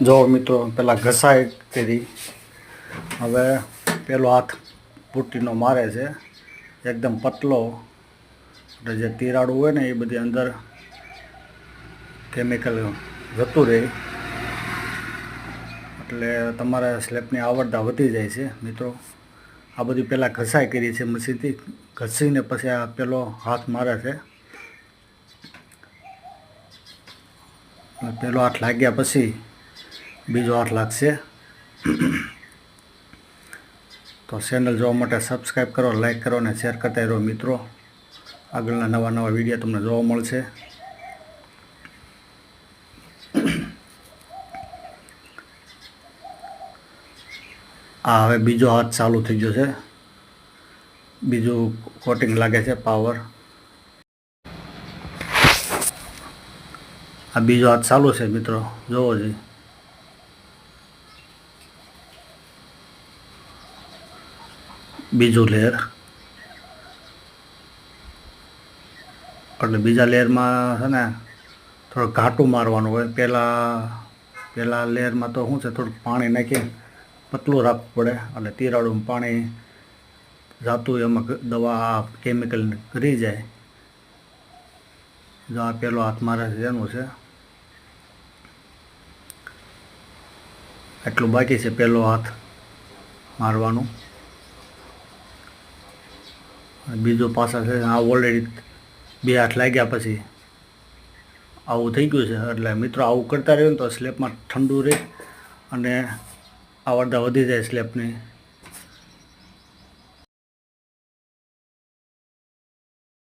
જો મિત્રો પેલા ઘસાઈ કરી, હવે પેલો હાથ પુટ્ટીનો મારે છે એકદમ પતલો, એટલે જે તિરાડું હોય ને એ બધી અંદર કેમિકલ જતું રહે, એટલે તમારે સ્લેબની આવડતા વધી જાય છે મિત્રો. આ બધી પહેલાં ઘસાઈ કરી છે મશીનથી, ઘસીને પછી આ પેલો હાથ મારે છે. પેલો હાથ લાગ્યા પછી બીજો હાથ લાગશે. તો ચેનલ જોવા માટે સબસ્ક્રાઈબ કરો, લાઈક કરો અને શેર કરતા રહો મિત્રો. આગળના નવા વિડીયો તમને જોવા મળશે. આ હવે બીજો હાથ ચાલુ થઈ ગયો છે, બીજું કોટિંગ લાગે છે પાવર. આ બીજો હાથ ચાલુ છે મિત્રો, જોવો જોઈએ. બીજું લેયર, એટલે બીજા લેયરમાં છે ને થોડું ઘાટું મારવાનું હોય. પહેલાં લેયરમાં તો શું છે, થોડુંક પાણી નાખી પતલું રાખવું પડે, એટલે તિરાડું પાણી જાતું એમાં દવા કેમિકલ કરી જાય. જો આ પહેલો હાથ મારે છે એનું છે, એટલું બાકી છે પહેલો હાથ મારવાનું. બીજો પાછા છે, આ ઓલરેડી 2 હાથ લાગ્યા પછી આવું થઈ ગયું છે. એટલે મિત્રો આવું કરતા રહ્યું ને તો સ્લેબમાં ઠંડુ રહે અને આવડતા વધી જાય સ્લેબની.